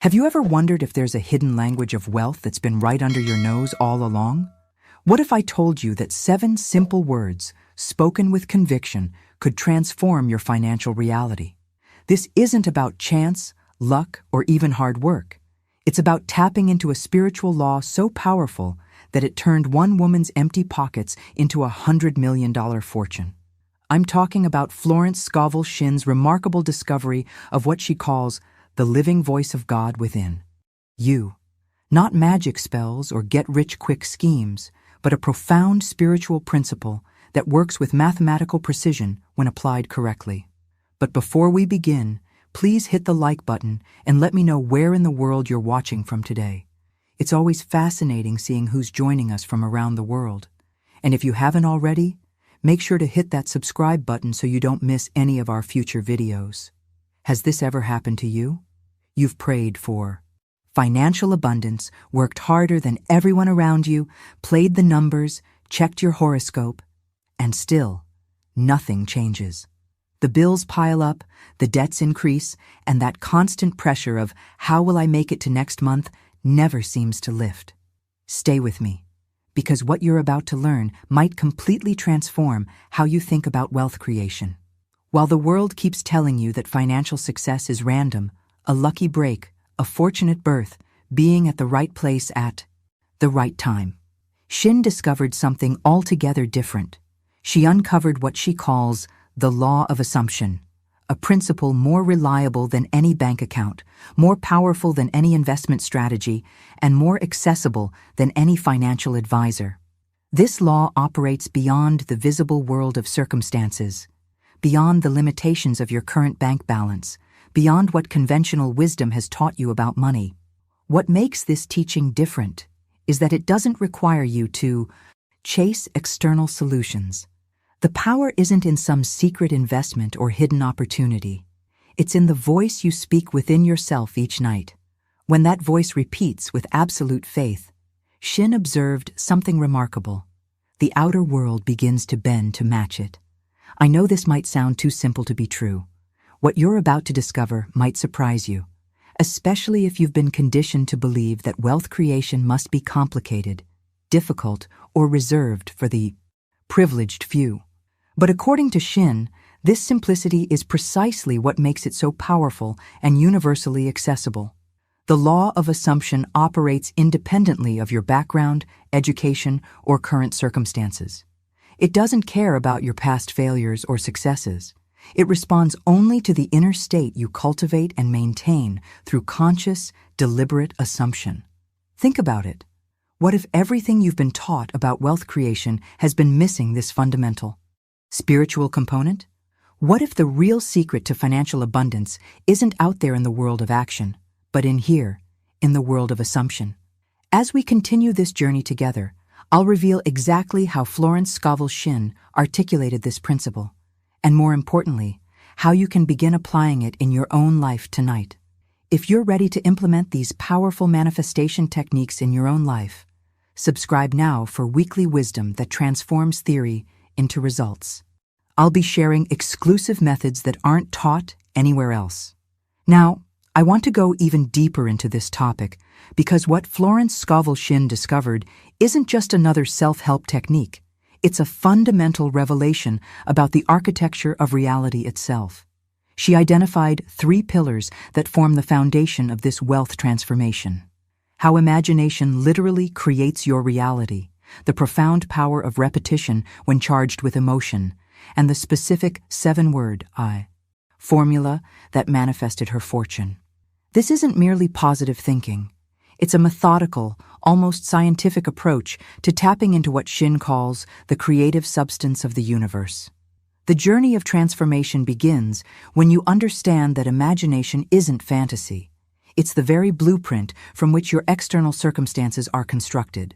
Have you ever wondered if there's a hidden language of wealth that's been right under your nose all along? What if I told you that 7 simple words, spoken with conviction, could transform your financial reality? This isn't about chance, luck, or even hard work. It's about tapping into a spiritual law so powerful that it turned one woman's empty pockets into a $100 million fortune. I'm talking about Florence Scovel Shinn's remarkable discovery of what she calls the living voice of God within. You. Not magic spells or get-rich-quick schemes, but a profound spiritual principle that works with mathematical precision when applied correctly. But before we begin, please hit the like button and let me know where in the world you're watching from today. It's always fascinating seeing who's joining us from around the world. And if you haven't already, make sure to hit that subscribe button so you don't miss any of our future videos. Has this ever happened to you? You've prayed for financial abundance, worked harder than everyone around you, played the numbers, checked your horoscope, and still, nothing changes. The bills pile up, the debts increase, and that constant pressure of how will I make it to next month never seems to lift. Stay with me, because what you're about to learn might completely transform how you think about wealth creation. While the world keeps telling you that financial success is random, a lucky break, a fortunate birth, being at the right place at the right time, Shinn discovered something altogether different. She uncovered what she calls the law of assumption, a principle more reliable than any bank account, more powerful than any investment strategy, and more accessible than any financial advisor. This law operates beyond the visible world of circumstances, beyond the limitations of your current bank balance, beyond what conventional wisdom has taught you about money. What makes this teaching different is that it doesn't require you to chase external solutions. The power isn't in some secret investment or hidden opportunity. It's in the voice you speak within yourself each night. When that voice repeats with absolute faith, Shinn observed something remarkable. The outer world begins to bend to match it. I know this might sound too simple to be true. What you're about to discover might surprise you, especially if you've been conditioned to believe that wealth creation must be complicated, difficult, or reserved for the privileged few. But according to Shinn, this simplicity is precisely what makes it so powerful and universally accessible. The law of assumption operates independently of your background, education, or current circumstances. It doesn't care about your past failures or successes. It responds only to the inner state you cultivate and maintain through conscious, deliberate assumption. Think about it. What if everything you've been taught about wealth creation has been missing this fundamental spiritual component? What if the real secret to financial abundance isn't out there in the world of action, but in here, in the world of assumption? As we continue this journey together, I'll reveal exactly how Florence Scovel Shinn articulated this principle, and more importantly, how you can begin applying it in your own life tonight. If you're ready to implement these powerful manifestation techniques in your own life, subscribe now for weekly wisdom that transforms theory into results. I'll be sharing exclusive methods that aren't taught anywhere else. Now, I want to go even deeper into this topic because what Florence Scovel Shinn discovered isn't just another self-help technique. It's a fundamental revelation about the architecture of reality itself. She identified 3 pillars that form the foundation of this wealth transformation. How imagination literally creates your reality, the profound power of repetition when charged with emotion, and the specific 7-word I formula that manifested her fortune. This isn't merely positive thinking. It's a methodical, almost scientific approach to tapping into what Shinn calls the creative substance of the universe. The journey of transformation begins when you understand that imagination isn't fantasy. It's the very blueprint from which your external circumstances are constructed.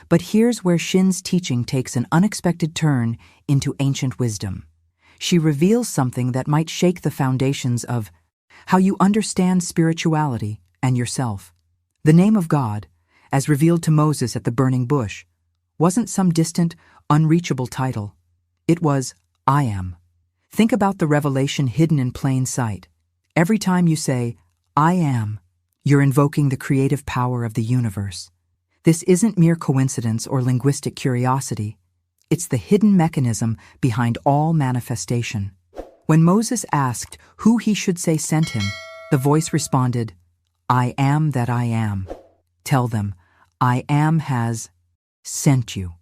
But here's where Shinn's teaching takes an unexpected turn into ancient wisdom. She reveals something that might shake the foundations of how you understand spirituality and yourself. The name of God, as revealed to Moses at the burning bush, wasn't some distant, unreachable title. It was I am. Think about the revelation hidden in plain sight. Every time you say, I am, You're invoking the creative power of the universe. This isn't mere coincidence or linguistic curiosity. It's the hidden mechanism behind all manifestation. When Moses asked who he should say sent him, the voice responded, "I am that I am. Tell them, I am has sent you."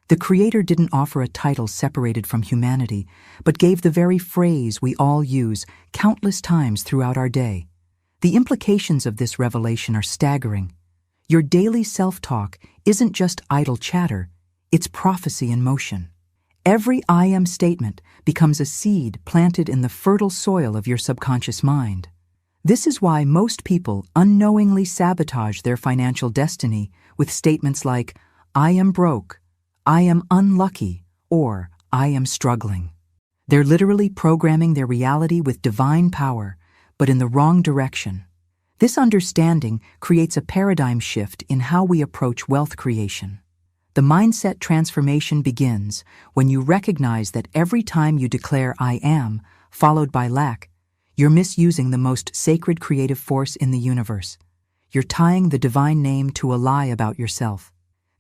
The Creator didn't offer a title separated from humanity, but gave the very phrase we all use countless times throughout our day. The implications of this revelation are staggering. Your daily self-talk isn't just idle chatter, it's prophecy in motion. Every I am statement becomes a seed planted in the fertile soil of your subconscious mind. This is why most people unknowingly sabotage their financial destiny with statements like, "I am broke," "I am unlucky," or "I am struggling." They're literally programming their reality with divine power, but in the wrong direction. This understanding creates a paradigm shift in how we approach wealth creation. The mindset transformation begins when you recognize that every time you declare "I am," followed by lack, you're misusing the most sacred creative force in the universe. You're tying the divine name to a lie about yourself.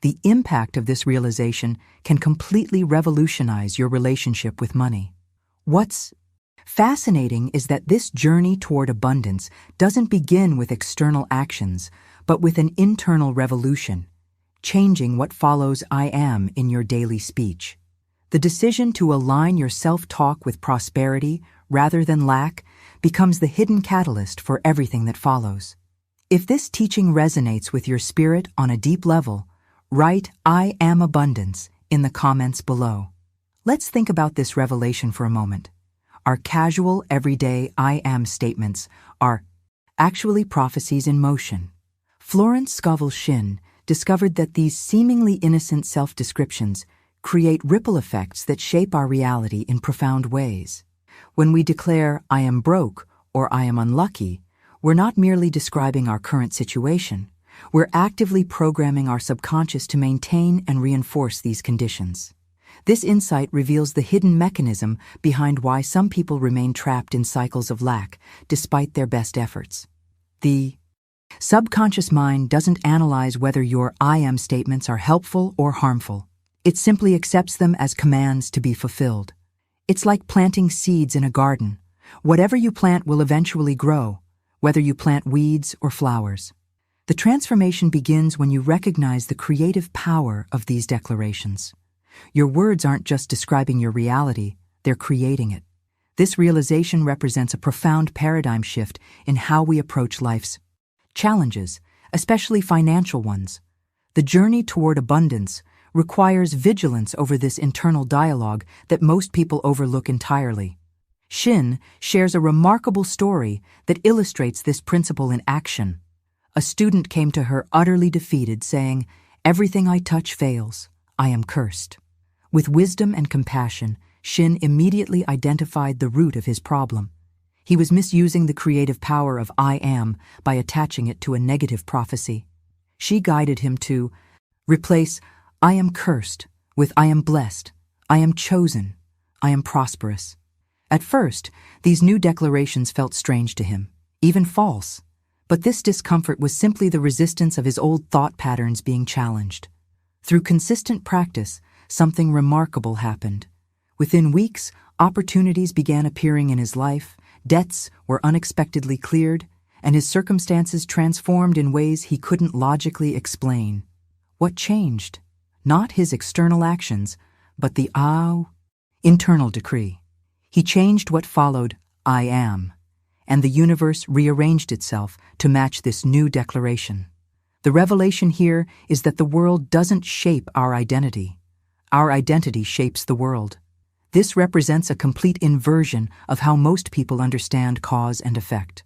The impact of this realization can completely revolutionize your relationship with money. What's fascinating is that this journey toward abundance doesn't begin with external actions, but with an internal revolution, changing what follows "I am" in your daily speech. The decision to align your self-talk with prosperity rather than lack becomes the hidden catalyst for everything that follows. If this teaching resonates with your spirit on a deep level, write "I am abundance" in the comments below. Let's think about this revelation for a moment. Our casual, everyday "I am" statements are actually prophecies in motion. Florence Scovel Shinn discovered that these seemingly innocent self-descriptions create ripple effects that shape our reality in profound ways. When we declare "I am broke" or "I am unlucky," we're not merely describing our current situation. We're actively programming our subconscious to maintain and reinforce these conditions. This insight reveals the hidden mechanism behind why some people remain trapped in cycles of lack despite their best efforts. The subconscious mind doesn't analyze whether your "I am" statements are helpful or harmful. It simply accepts them as commands to be fulfilled. It's like planting seeds in a garden. Whatever you plant will eventually grow, whether you plant weeds or flowers. The transformation begins when you recognize the creative power of these declarations. Your words aren't just describing your reality, they're creating it. This realization represents a profound paradigm shift in how we approach life's challenges, especially financial ones. The journey toward abundance requires vigilance over this internal dialogue that most people overlook entirely. Shinn shares a remarkable story that illustrates this principle in action. A student came to her utterly defeated, saying, "Everything I touch fails. I am cursed." With wisdom and compassion, Shinn immediately identified the root of his problem. He was misusing the creative power of "I am" by attaching it to a negative prophecy. She guided him to replace "I am cursed" with "I am blessed," "I am chosen," "I am prosperous." At first, these new declarations felt strange to him, even false. But this discomfort was simply the resistance of his old thought patterns being challenged. Through consistent practice, something remarkable happened. Within weeks, opportunities began appearing in his life, debts were unexpectedly cleared, and his circumstances transformed in ways he couldn't logically explain. What changed? Not his external actions, but the internal decree. He changed what followed "I am," and the universe rearranged itself to match this new declaration. The revelation here is that the world doesn't shape our identity. Our identity shapes the world. This represents a complete inversion of how most people understand cause and effect.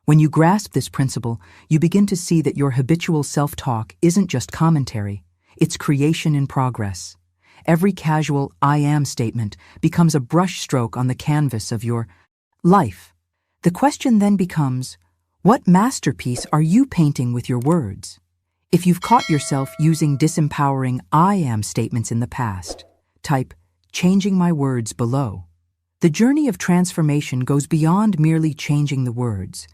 When you grasp this principle, you begin to see that your habitual self-talk isn't just commentary, it's creation in progress. Every casual "I am" statement becomes a brushstroke on the canvas of your life. The question then becomes, what masterpiece are you painting with your words? If you've caught yourself using disempowering "I am" statements in the past, type "changing my words" below. The journey of transformation goes beyond merely changing the words.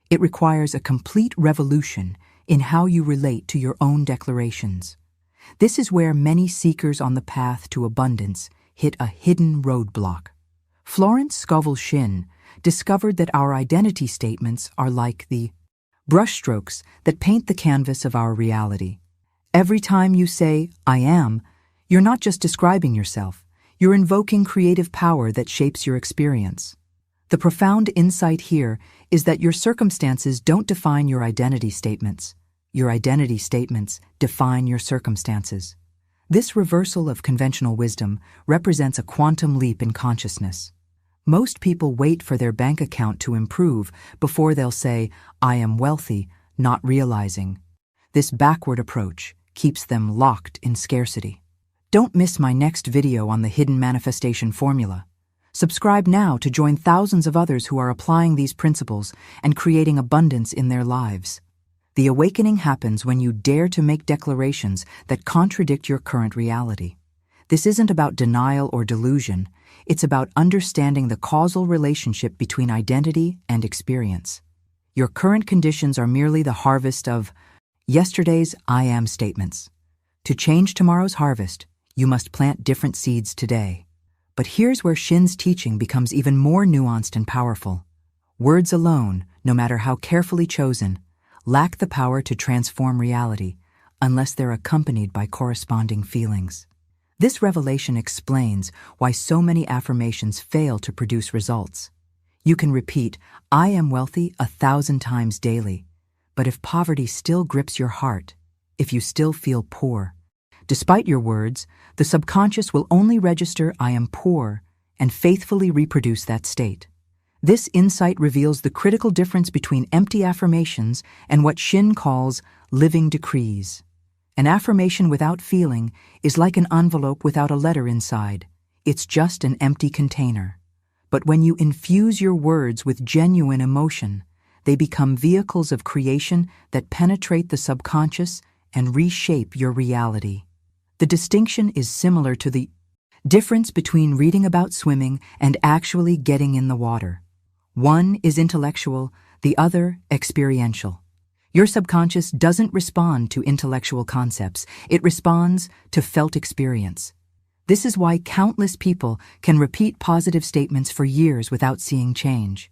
It requires a complete revolution in how you relate to your own declarations. This is where many seekers on the path to abundance hit a hidden roadblock. Florence Scovel Shinn discovered that our identity statements are like the brushstrokes that paint the canvas of our reality. Every time you say, "I am," you're not just describing yourself, you're invoking creative power that shapes your experience. The profound insight here is that your circumstances don't define your identity statements. Your identity statements define your circumstances. This reversal of conventional wisdom represents a quantum leap in consciousness. Most people wait for their bank account to improve before they'll say, "I am wealthy," not realizing this backward approach keeps them locked in scarcity. Don't miss my next video on the hidden manifestation formula. Subscribe now to join thousands of others who are applying these principles and creating abundance in their lives. The awakening happens when you dare to make declarations that contradict your current reality. This isn't about denial or delusion. It's about understanding the causal relationship between identity and experience. Your current conditions are merely the harvest of yesterday's "I am" statements. To change tomorrow's harvest, you must plant different seeds today. But here's where Shinn's teaching becomes even more nuanced and powerful. Words alone, no matter how carefully chosen, lack the power to transform reality unless they're accompanied by corresponding feelings. This revelation explains why so many affirmations fail to produce results. You can repeat, "I am wealthy" 1,000 times daily, but if poverty still grips your heart, if you still feel poor, despite your words, the subconscious will only register "I am poor" and faithfully reproduce that state. This insight reveals the critical difference between empty affirmations and what Shinn calls living decrees. An affirmation without feeling is like an envelope without a letter inside. It's just an empty container. But when you infuse your words with genuine emotion, they become vehicles of creation that penetrate the subconscious and reshape your reality. The distinction is similar to the difference between reading about swimming and actually getting in the water. One is intellectual, the other experiential. Your subconscious doesn't respond to intellectual concepts, it responds to felt experience. This is why countless people can repeat positive statements for years without seeing change.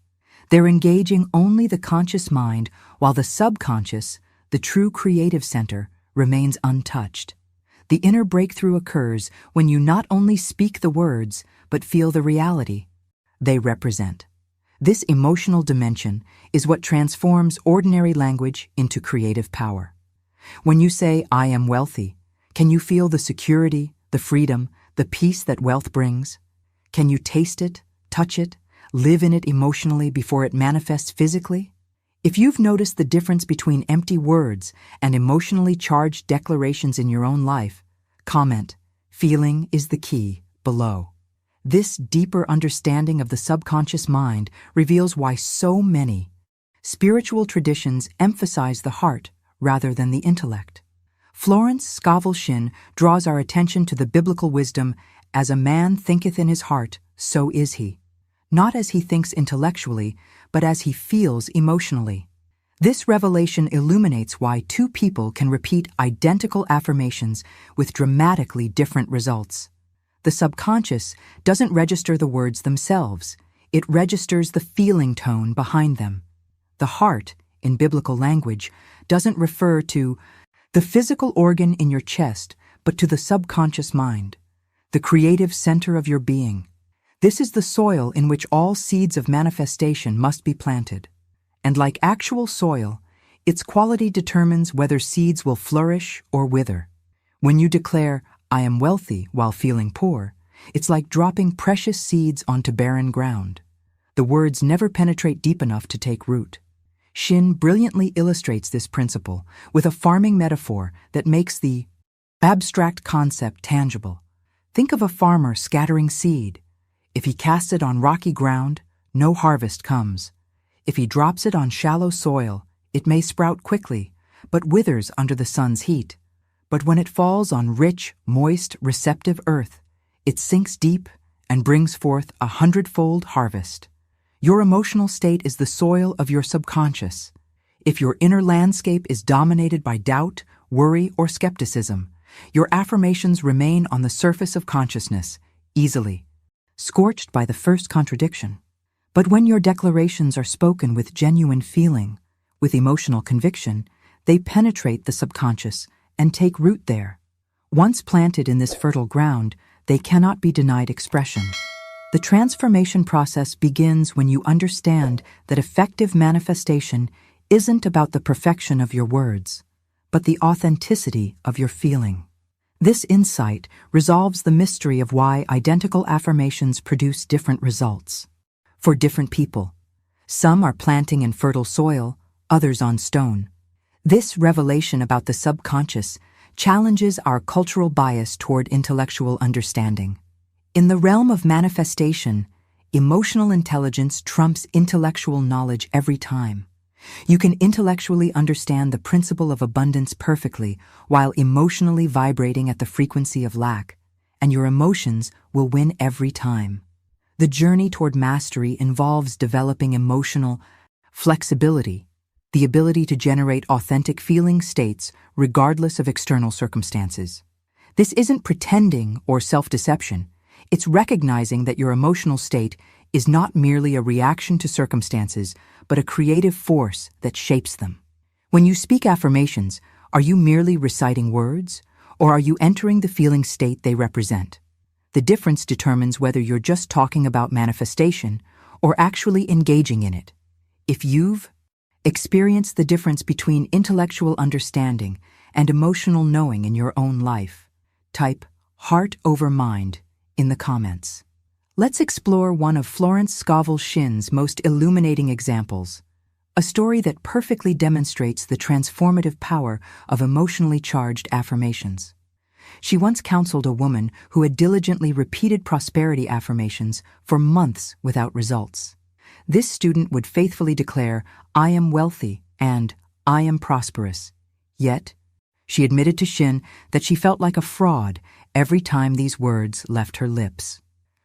They're engaging only the conscious mind, while the subconscious, the true creative center, remains untouched. The inner breakthrough occurs when you not only speak the words, but feel the reality they represent. This emotional dimension is what transforms ordinary language into creative power. When you say, "I am wealthy," can you feel the security, the freedom, the peace that wealth brings? Can you taste it, touch it, live in it emotionally before it manifests physically? If you've noticed the difference between empty words and emotionally charged declarations in your own life, comment, "Feeling is the key," below. This deeper understanding of the subconscious mind reveals why so many spiritual traditions emphasize the heart rather than the intellect. Florence Scovel Shinn draws our attention to the biblical wisdom, "As a man thinketh in his heart, so is he." Not as he thinks intellectually, but as he feels emotionally. This revelation illuminates why two people can repeat identical affirmations with dramatically different results. The subconscious doesn't register the words themselves, it registers the feeling tone behind them. The heart, in biblical language, doesn't refer to the physical organ in your chest, but to the subconscious mind, the creative center of your being. This is the soil in which all seeds of manifestation must be planted. And like actual soil, its quality determines whether seeds will flourish or wither. When you declare, "I am wealthy," while feeling poor, it's like dropping precious seeds onto barren ground. The words never penetrate deep enough to take root. Shinn brilliantly illustrates this principle with a farming metaphor that makes the abstract concept tangible. Think of a farmer scattering seed. If he casts it on rocky ground, no harvest comes. If he drops it on shallow soil, it may sprout quickly, but withers under the sun's heat. But when it falls on rich, moist, receptive earth, it sinks deep and brings forth 100-fold harvest. Your emotional state is the soil of your subconscious. If your inner landscape is dominated by doubt, worry, or skepticism, your affirmations remain on the surface of consciousness, easily scorched by the first contradiction. But when your declarations are spoken with genuine feeling, with emotional conviction, they penetrate the subconscious and take root there. Once planted in this fertile ground, they cannot be denied expression. The transformation process begins when you understand that effective manifestation isn't about the perfection of your words, but the authenticity of your feeling. This insight resolves the mystery of why identical affirmations produce different results. For different people, some are planting in fertile soil, others on stone. This revelation about the subconscious challenges our cultural bias toward intellectual understanding. In the realm of manifestation, emotional intelligence trumps intellectual knowledge every time. You can intellectually understand the principle of abundance perfectly while emotionally vibrating at the frequency of lack, and your emotions will win every time. The journey toward mastery involves developing emotional flexibility, the ability to generate authentic feeling states regardless of external circumstances. This isn't pretending or self-deception. It's recognizing that your emotional state is not merely a reaction to circumstances, but a creative force that shapes them. When you speak affirmations, are you merely reciting words, or are you entering the feeling state they represent? The difference determines whether you're just talking about manifestation or actually engaging in it. If you've experienced the difference between intellectual understanding and emotional knowing in your own life, type heart over mind in the comments. Let's explore one of Florence Scovel Shinn's most illuminating examples, a story that perfectly demonstrates the transformative power of emotionally charged affirmations. She once counseled a woman who had diligently repeated prosperity affirmations for months without results. This student would faithfully declare, "I am wealthy," and "I am prosperous." Yet, she admitted to Shinn that she felt like a fraud every time these words left her lips.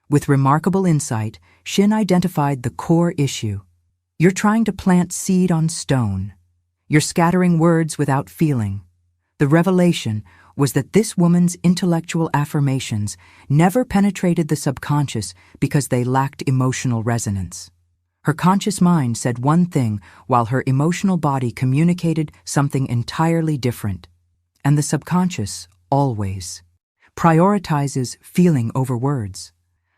With remarkable insight, Shinn identified the core issue. You're trying to plant seed on stone. You're scattering words without feeling. The revelation was that this woman's intellectual affirmations never penetrated the subconscious because they lacked emotional resonance. Her conscious mind said one thing while her emotional body communicated something entirely different. And the subconscious always prioritizes feeling over words.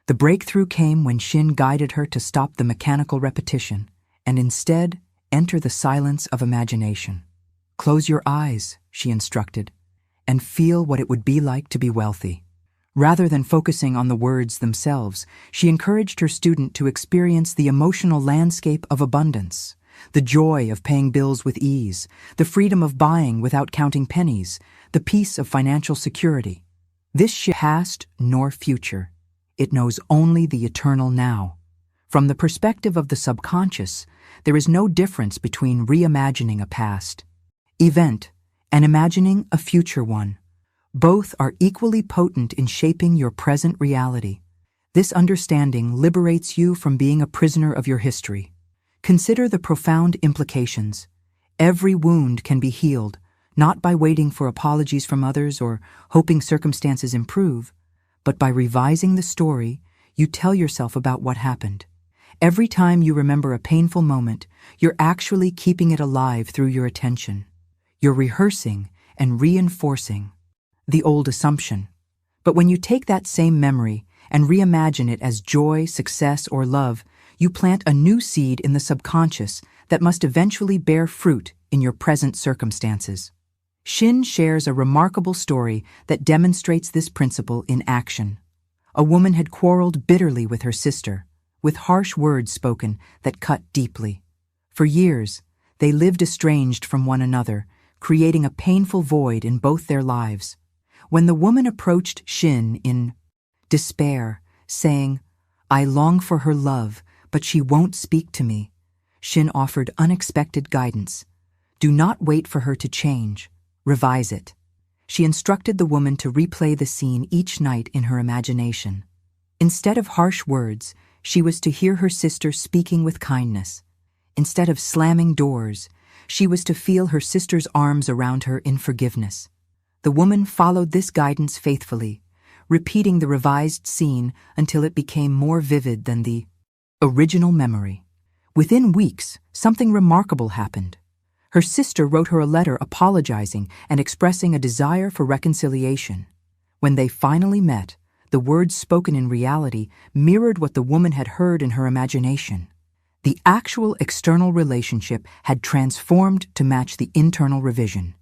The breakthrough came when Shinn guided her to stop the mechanical repetition and instead enter the silence of imagination. "Close your eyes," she instructed, "and feel what it would be like to be wealthy." Rather than focusing on the words themselves, she encouraged her student to experience the emotional landscape of abundance, the joy of paying bills with ease, the freedom of buying without counting pennies, the peace of financial security. This shift past nor future. It knows only the eternal now. From the perspective of the subconscious, there is no difference between reimagining a past event and imagining a future one. Both are equally potent in shaping your present reality. This understanding liberates you from being a prisoner of your history. Consider the profound implications. Every wound can be healed, not by waiting for apologies from others or hoping circumstances improve, but by revising the story you tell yourself about what happened. Every time you remember a painful moment, you're actually keeping it alive through your attention. You're rehearsing and reinforcing the old assumption. But when you take that same memory and reimagine it as joy, success, or love, you plant a new seed in the subconscious that must eventually bear fruit in your present circumstances. Shinn shares a remarkable story that demonstrates this principle in action. A woman had quarreled bitterly with her sister, with harsh words spoken that cut deeply. For years, they lived estranged from one another, creating a painful void in both their lives. When the woman approached Shinn in despair, saying, "I long for her love, but she won't speak to me," Shinn offered unexpected guidance. "Do not wait for her to change. Revise it." She instructed the woman to replay the scene each night in her imagination. Instead of harsh words, she was to hear her sister speaking with kindness. Instead of slamming doors, she was to feel her sister's arms around her in forgiveness. The woman followed this guidance faithfully, repeating the revised scene until it became more vivid than the original memory. Within weeks, something remarkable happened. Her sister wrote her a letter apologizing and expressing a desire for reconciliation. When they finally met, the words spoken in reality mirrored what the woman had heard in her imagination. The actual external relationship had transformed to match the internal revision.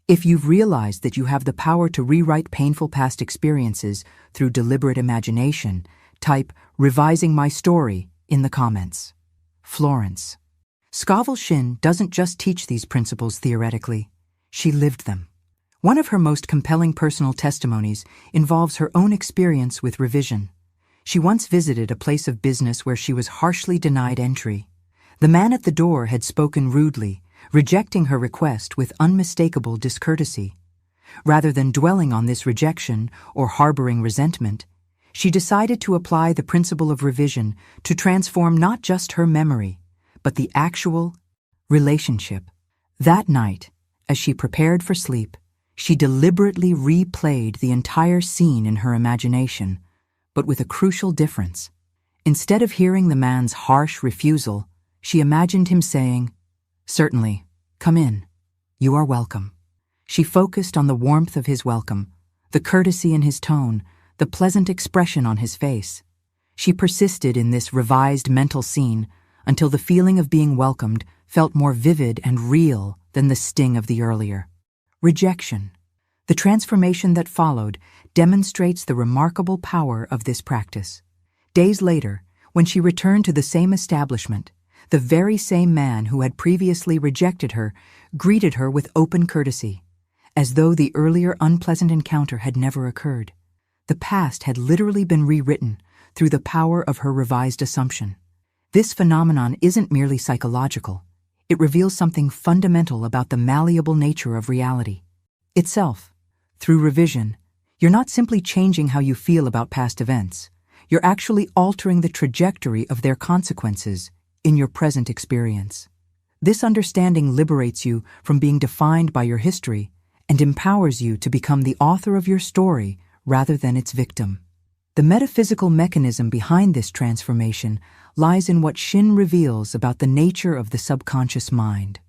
If you've realized that you have the power to rewrite painful past experiences through deliberate imagination, type "revising my story" in the comments. Florence Scovel Shinn doesn't just teach these principles theoretically, she lived them. One of her most compelling personal testimonies involves her own experience with revision. She once visited a place of business where she was harshly denied entry. The man at the door had spoken rudely, rejecting her request with unmistakable discourtesy. Rather than dwelling on this rejection or harboring resentment, she decided to apply the principle of revision to transform not just her memory, but the actual relationship. That night, as she prepared for sleep, she deliberately replayed the entire scene in her imagination, but with a crucial difference. Instead of hearing the man's harsh refusal, she imagined him saying, "Certainly, come in. You are welcome." She focused on the warmth of his welcome, the courtesy in his tone, the pleasant expression on his face. She persisted in this revised mental scene until the feeling of being welcomed felt more vivid and real than the sting of the earlier rejection. The transformation that followed demonstrates the remarkable power of this practice. Days later, when she returned to the same establishment, the very same man who had previously rejected her greeted her with open courtesy, as though the earlier unpleasant encounter had never occurred. The past had literally been rewritten through the power of her revised assumption. This phenomenon isn't merely psychological. It reveals something fundamental about the malleable nature of reality itself. Through revision, you're not simply changing how you feel about past events. You're actually altering the trajectory of their consequences in your present experience. This understanding liberates you from being defined by your history and empowers you to become the author of your story rather than its victim. The metaphysical mechanism behind this transformation lies in what Shinn reveals about the nature of the subconscious mind.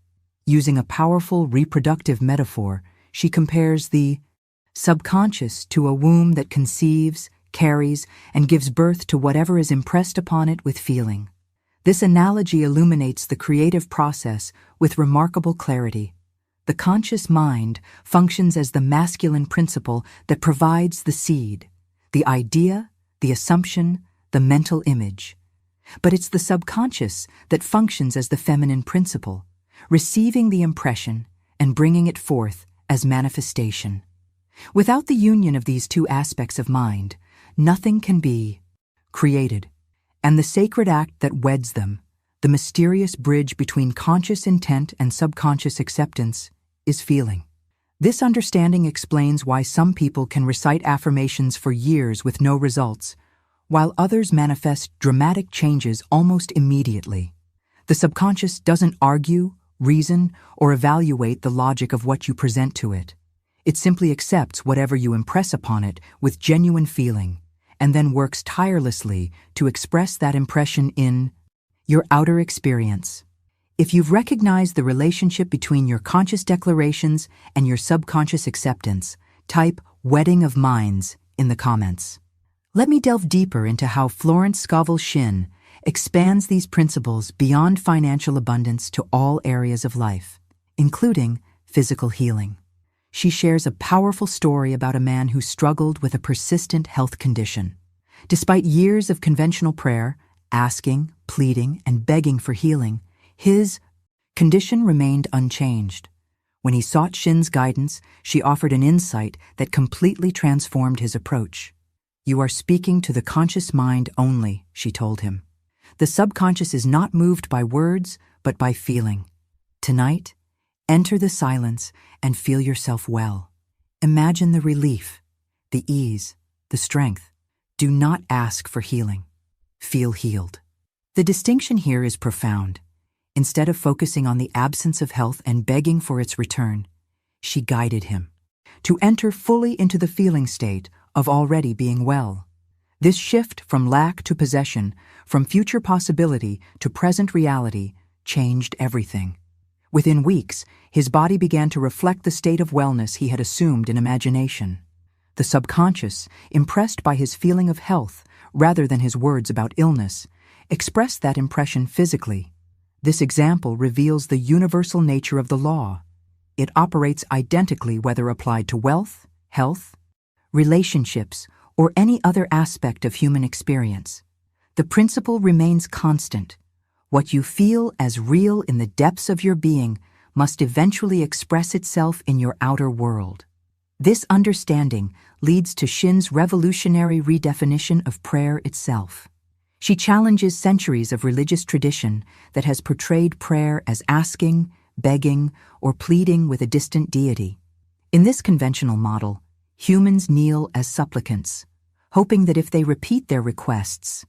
Using a powerful reproductive metaphor, she compares the subconscious to a womb that conceives, carries, and gives birth to whatever is impressed upon it with feeling. This analogy illuminates the creative process with remarkable clarity. The conscious mind functions as the masculine principle that provides the seed, the idea, the assumption, the mental image. But it's the subconscious that functions as the feminine principle, receiving the impression and bringing it forth as manifestation. Without the union of these two aspects of mind, nothing can be created. And the sacred act that weds them, the mysterious bridge between conscious intent and subconscious acceptance, is feeling. This understanding explains why some people can recite affirmations for years with no results, while others manifest dramatic changes almost immediately. The subconscious doesn't argue, reason, or evaluate the logic of what you present to it. It simply accepts whatever you impress upon it with genuine feeling, and then works tirelessly to express that impression in your outer experience. If you've recognized the relationship between your conscious declarations and your subconscious acceptance, type "wedding of minds" in the comments. Let me delve deeper into how Florence Scovel Shinn expands these principles beyond financial abundance to all areas of life, including physical healing. She shares a powerful story about a man who struggled with a persistent health condition. Despite years of conventional prayer, asking, pleading, and begging for healing, his condition remained unchanged. When he sought Shinn's guidance, she offered an insight that completely transformed his approach. "You are speaking to the conscious mind only," she told him. "The subconscious is not moved by words, but by feeling. Tonight, enter the silence and feel yourself well. Imagine the relief, the ease, the strength. Do not ask for healing. feel healed. The distinction here is profound. Instead of focusing on the absence of health and begging for its return, she guided him to enter fully into the feeling state of already being well. This shift from lack to possession, from future possibility to present reality, changed everything. Within weeks, his body began to reflect the state of wellness he had assumed in imagination. The subconscious, impressed by his feeling of health rather than his words about illness, expressed that impression physically. This example reveals the universal nature of the law. It operates identically whether applied to wealth, health, relationships, or any other aspect of human experience. The principle remains constant. What you feel as real in the depths of your being must eventually express itself in your outer world. This understanding leads to Shinn's revolutionary redefinition of prayer itself. She challenges centuries of religious tradition that has portrayed prayer as asking, begging, or pleading with a distant deity. In this conventional model, humans kneel as supplicants, hoping that if they repeat their requests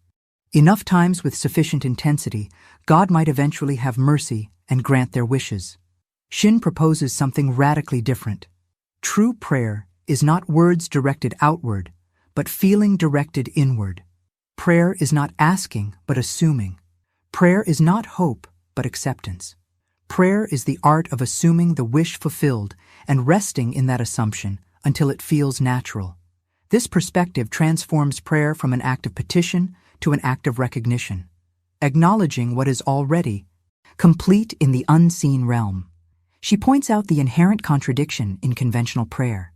enough times with sufficient intensity, God might eventually have mercy and grant their wishes. Shinn proposes something radically different. True prayer is not words directed outward, but feeling directed inward. Prayer is not asking, but assuming. Prayer is not hope, but acceptance. Prayer is the art of assuming the wish fulfilled and resting in that assumption until it feels natural. This perspective transforms prayer from an act of petition to an act of recognition, acknowledging what is already complete in the unseen realm. She points out the inherent contradiction in conventional prayer.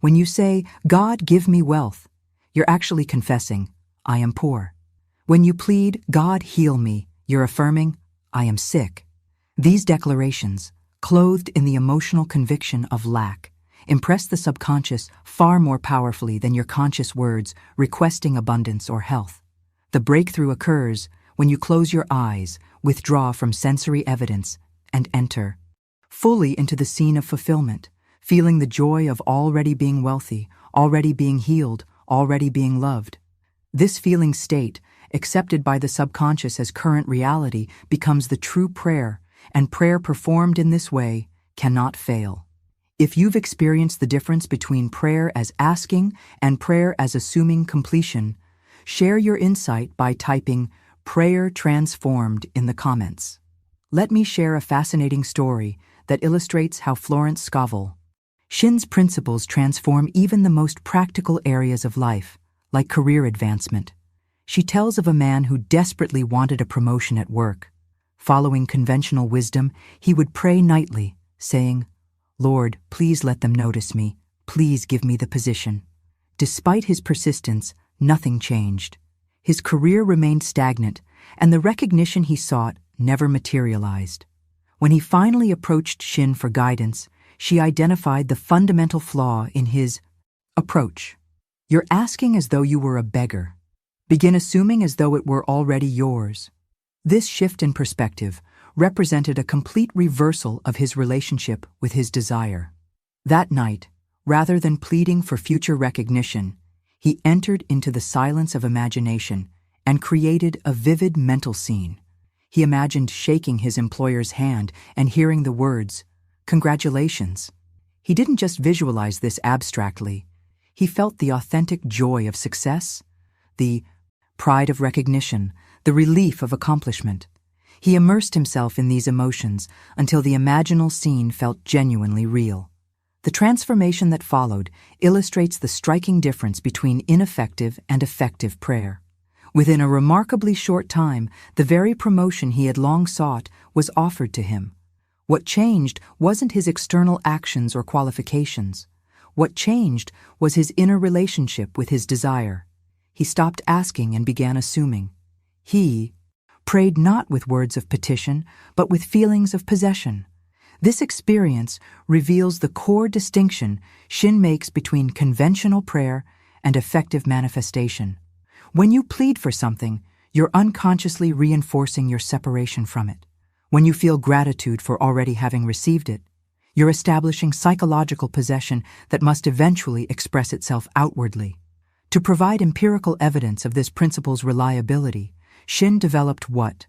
When you say, "God, give me wealth," you're actually confessing, "I am poor." When you plead, "God, heal me," you're affirming, "I am sick." These declarations, clothed in the emotional conviction of lack, impress the subconscious far more powerfully than your conscious words requesting abundance or health. The breakthrough occurs when you close your eyes, withdraw from sensory evidence, and enter fully into the scene of fulfillment, feeling the joy of already being wealthy, already being healed, already being loved. This feeling state, accepted by the subconscious as current reality, becomes the true prayer, and prayer performed in this way cannot fail. If you've experienced the difference between prayer as asking and prayer as assuming completion, share your insight by typing "prayer transformed" in the comments. Let me share a fascinating story that illustrates how Florence Scovel Shinn's principles transform even the most practical areas of life, like career advancement. She tells of a man who desperately wanted a promotion at work. Following conventional wisdom, he would pray nightly, saying, "Lord, please let them notice me. Please give me the position." Despite his persistence, nothing changed. His career remained stagnant, and the recognition he sought never materialized. When he finally approached Shinn for guidance, she identified the fundamental flaw in his approach. "You're asking as though you were a beggar. Begin assuming as though it were already yours." This shift in perspective represented a complete reversal of his relationship with his desire. That night, rather than pleading for future recognition, he entered into the silence of imagination and created a vivid mental scene. He imagined shaking his employer's hand and hearing the words, "Congratulations." He didn't just visualize this abstractly. He felt the authentic joy of success, the pride of recognition, the relief of accomplishment. He immersed himself in these emotions until the imaginal scene felt genuinely real. The transformation that followed illustrates the striking difference between ineffective and effective prayer. Within a remarkably short time, the very promotion he had long sought was offered to him. What changed wasn't his external actions or qualifications. What changed was his inner relationship with his desire. He stopped asking and began assuming. He prayed not with words of petition, but with feelings of possession. This experience reveals the core distinction Shinn makes between conventional prayer and effective manifestation. When you plead for something, you're unconsciously reinforcing your separation from it. When you feel gratitude for already having received it, you're establishing psychological possession that must eventually express itself outwardly. To provide empirical evidence of this principle's reliability, Shinn developed what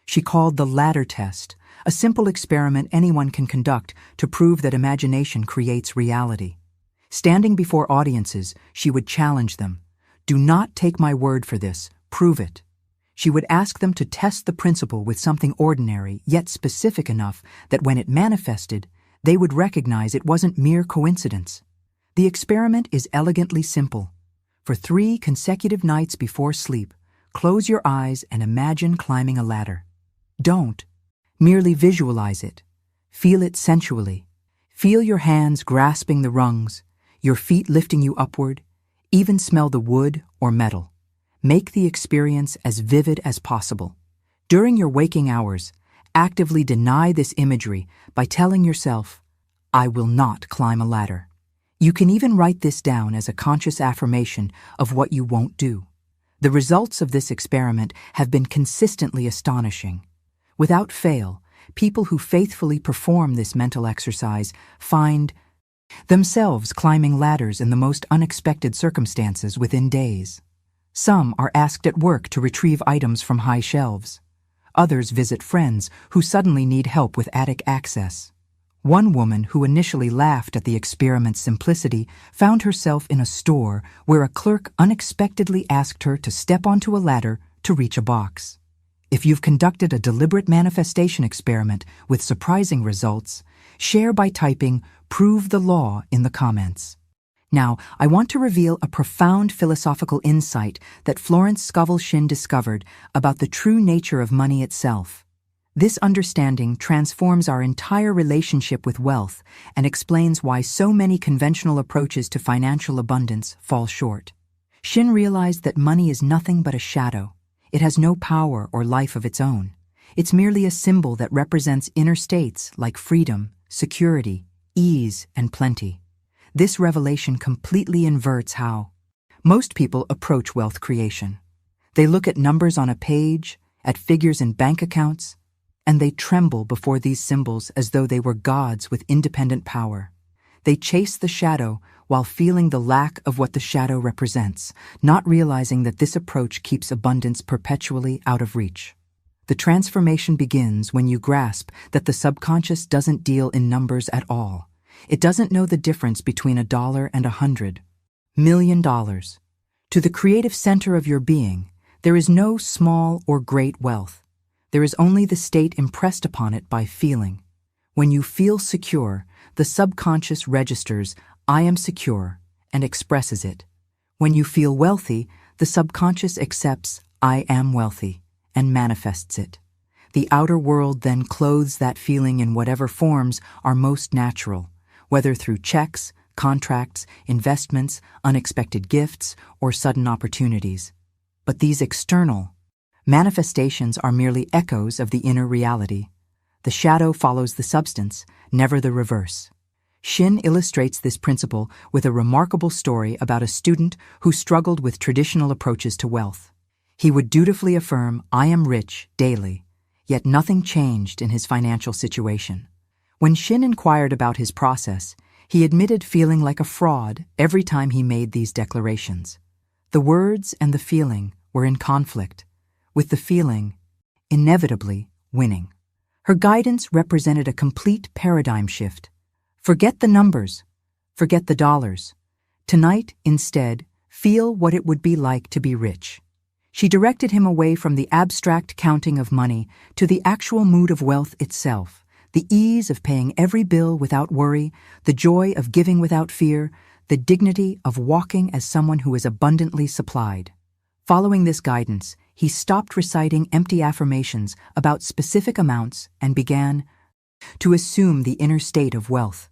she called the ladder test, a simple experiment anyone can conduct to prove that imagination creates reality. Standing before audiences, she would challenge them. Do not take my word for this, prove it. She would ask them to test the principle with something ordinary yet specific enough that when it manifested, they would recognize it wasn't mere coincidence. The experiment is elegantly simple. For 3 consecutive nights before sleep, close your eyes and imagine climbing a ladder. Don't merely visualize it. Feel it sensually. Feel your hands grasping the rungs, your feet lifting you upward. Even smell the wood or metal. Make the experience as vivid as possible. During your waking hours, actively deny this imagery by telling yourself, I will not climb a ladder. You can even write this down as a conscious affirmation of what you won't do. The results of this experiment have been consistently astonishing. Without fail, people who faithfully perform this mental exercise find themselves climbing ladders in the most unexpected circumstances within days. Some are asked at work to retrieve items from high shelves. Others visit friends who suddenly need help with attic access. One woman who initially laughed at the experiment's simplicity found herself in a store where a clerk unexpectedly asked her to step onto a ladder to reach a box. If you've conducted a deliberate manifestation experiment with surprising results, share by typing "Prove the Law" in the comments. Now, I want to reveal a profound philosophical insight that Florence Scovel Shinn discovered about the true nature of money itself. This understanding transforms our entire relationship with wealth and explains why so many conventional approaches to financial abundance fall short. Shinn realized that money is nothing but a shadow. It has no power or life of its own. It's merely a symbol that represents inner states like freedom, security, ease, and plenty. This revelation completely inverts how most people approach wealth creation. They look at numbers on a page, at figures in bank accounts, and they tremble before these symbols as though they were gods with independent power. They chase the shadow while feeling the lack of what the shadow represents, not realizing that this approach keeps abundance perpetually out of reach. The transformation begins when you grasp that the subconscious doesn't deal in numbers at all. It doesn't know the difference between $1 and $100 million. To the creative center of your being, there is no small or great wealth. There is only the state impressed upon it by feeling. When you feel secure, the subconscious registers, I am secure, and expresses it. When you feel wealthy, the subconscious accepts, I am wealthy, and manifests it. The outer world then clothes that feeling in whatever forms are most natural, whether through checks, contracts, investments, unexpected gifts, or sudden opportunities. But these external manifestations are merely echoes of the inner reality. The shadow follows the substance, never the reverse. Shinn illustrates this principle with a remarkable story about a student who struggled with traditional approaches to wealth. He would dutifully affirm, I am rich, daily, yet nothing changed in his financial situation. When Shinn inquired about his process, he admitted feeling like a fraud every time he made these declarations. The words and the feeling were in conflict, with the feeling inevitably winning. Her guidance represented a complete paradigm shift. Forget the numbers. Forget the dollars. Tonight, instead, feel what it would be like to be rich. She directed him away from the abstract counting of money to the actual mood of wealth itself, the ease of paying every bill without worry, the joy of giving without fear, the dignity of walking as someone who is abundantly supplied. Following this guidance, he stopped reciting empty affirmations about specific amounts and began to assume the inner state of wealth.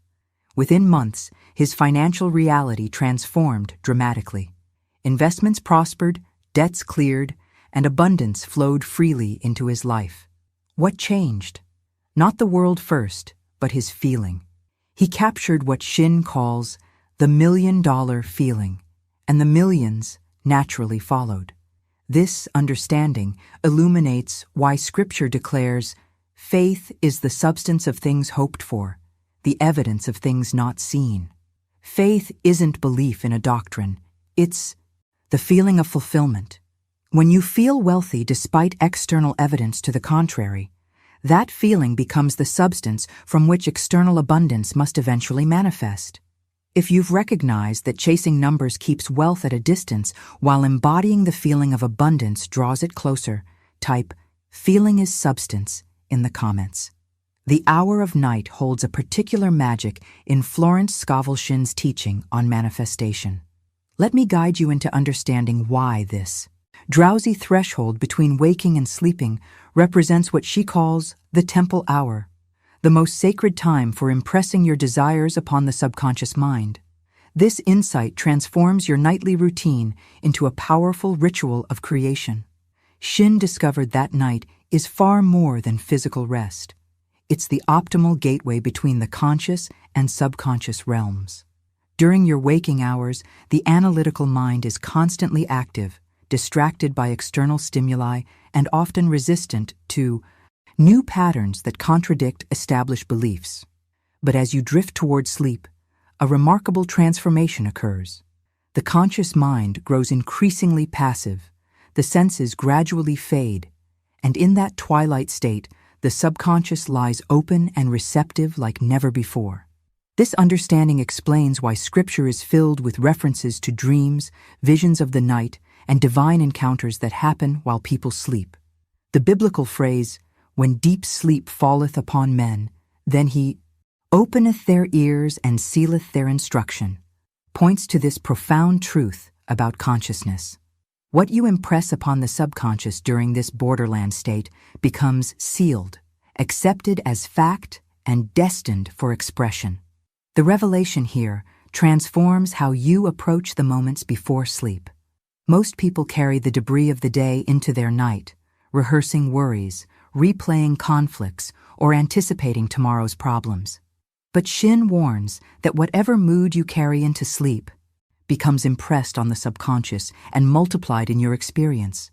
Within months, his financial reality transformed dramatically. Investments prospered, debts cleared, and abundance flowed freely into his life. What changed? Not the world first, but his feeling. He captured what Shinn calls the $1 million feeling, and the millions naturally followed. This understanding illuminates why Scripture declares, faith is the substance of things hoped for, the evidence of things not seen. Faith isn't belief in a doctrine, it's the feeling of fulfillment. When you feel wealthy despite external evidence to the contrary, that feeling becomes the substance from which external abundance must eventually manifest. If you've recognized that chasing numbers keeps wealth at a distance while embodying the feeling of abundance draws it closer, type "feeling is substance" in the comments. The hour of night holds a particular magic in Florence Scovel Shinn's teaching on manifestation. Let me guide you into understanding why this drowsy threshold between waking and sleeping represents what she calls the temple hour, the most sacred time for impressing your desires upon the subconscious mind. This insight transforms your nightly routine into a powerful ritual of creation. Shinn discovered that night is far more than physical rest. It's the optimal gateway between the conscious and subconscious realms. During your waking hours, the analytical mind is constantly active, distracted by external stimuli, and often resistant to new patterns that contradict established beliefs. But as you drift toward sleep, a remarkable transformation occurs. The conscious mind grows increasingly passive, the senses gradually fade, and in that twilight state, the subconscious lies open and receptive like never before. This understanding explains why Scripture is filled with references to dreams, visions of the night, and divine encounters that happen while people sleep. The biblical phrase, "When deep sleep falleth upon men, then he openeth their ears and sealeth their instruction," points to this profound truth about consciousness. What you impress upon the subconscious during this borderland state becomes sealed, accepted as fact, and destined for expression. The revelation here transforms how you approach the moments before sleep. Most people carry the debris of the day into their night, rehearsing worries, replaying conflicts, or anticipating tomorrow's problems. But Shinn warns that whatever mood you carry into sleep becomes impressed on the subconscious and multiplied in your experience.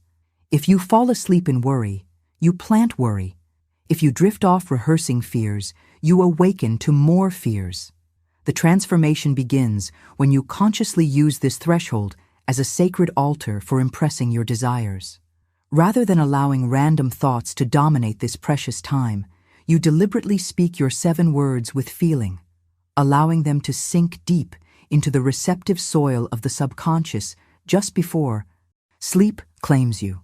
If you fall asleep in worry, you plant worry. If you drift off rehearsing fears, you awaken to more fears. The transformation begins when you consciously use this threshold as a sacred altar for impressing your desires. Rather than allowing random thoughts to dominate this precious time, you deliberately speak your 7 words with feeling, allowing them to sink deep into the receptive soil of the subconscious just before sleep claims you.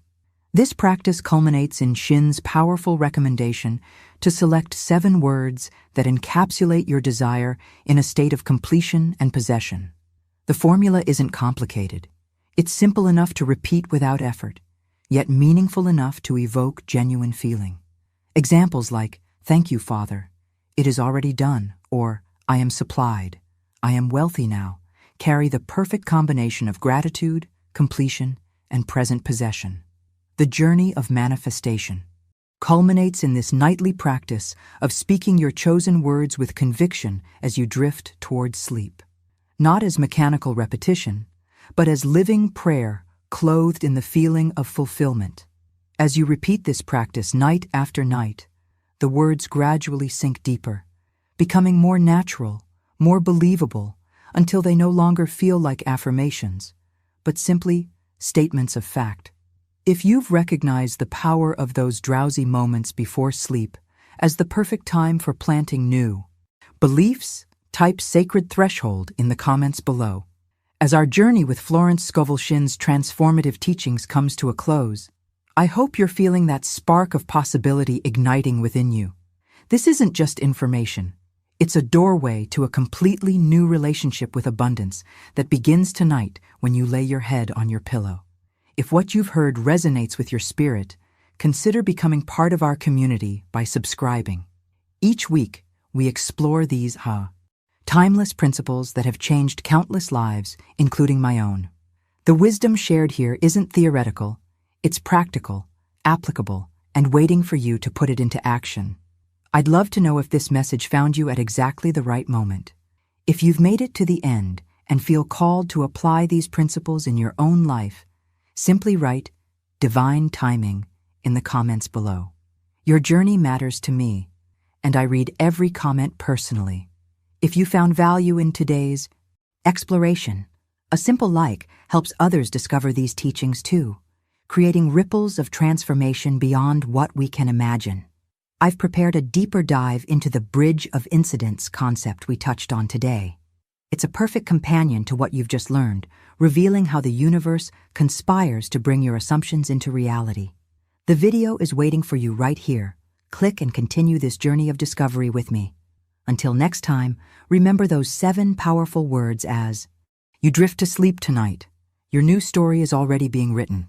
This practice culminates in Shinn's powerful recommendation to select 7 words that encapsulate your desire in a state of completion and possession. The formula isn't complicated. It's simple enough to repeat without effort, yet meaningful enough to evoke genuine feeling. Examples like, "Thank you, Father," "It is already done," or "I am supplied," "I am wealthy now," carry the perfect combination of gratitude, completion, and present possession. The journey of manifestation culminates in this nightly practice of speaking your chosen words with conviction as you drift toward sleep. Not as mechanical repetition, but as living prayer clothed in the feeling of fulfillment. As you repeat this practice night after night, the words gradually sink deeper, becoming more natural, more believable, until they no longer feel like affirmations, but simply statements of fact. If you've recognized the power of those drowsy moments before sleep as the perfect time for planting new beliefs, type "sacred threshold" in the comments below. As our journey with Florence Scovel Shinn's transformative teachings comes to a close, I hope you're feeling that spark of possibility igniting within you. This isn't just information. It's a doorway to a completely new relationship with abundance that begins tonight when you lay your head on your pillow. If what you've heard resonates with your spirit, consider becoming part of our community by subscribing. Each week, we explore these timeless principles that have changed countless lives, including my own. The wisdom shared here isn't theoretical, it's practical, applicable, and waiting for you to put it into action. I'd love to know if this message found you at exactly the right moment. If you've made it to the end and feel called to apply these principles in your own life, simply write "divine timing" in the comments below. Your journey matters to me, and I read every comment personally. If you found value in today's exploration, A simple like helps others discover these teachings too, creating ripples of transformation beyond what we can imagine. I've prepared a deeper dive into the bridge of incidents concept we touched on today. It's a perfect companion to what you've just learned, revealing how the universe conspires to bring your assumptions into reality. The video is waiting for you right here. Click and continue this journey of discovery with me. Until next time, remember those 7 powerful words as, you drift to sleep tonight. Your new story is already being written.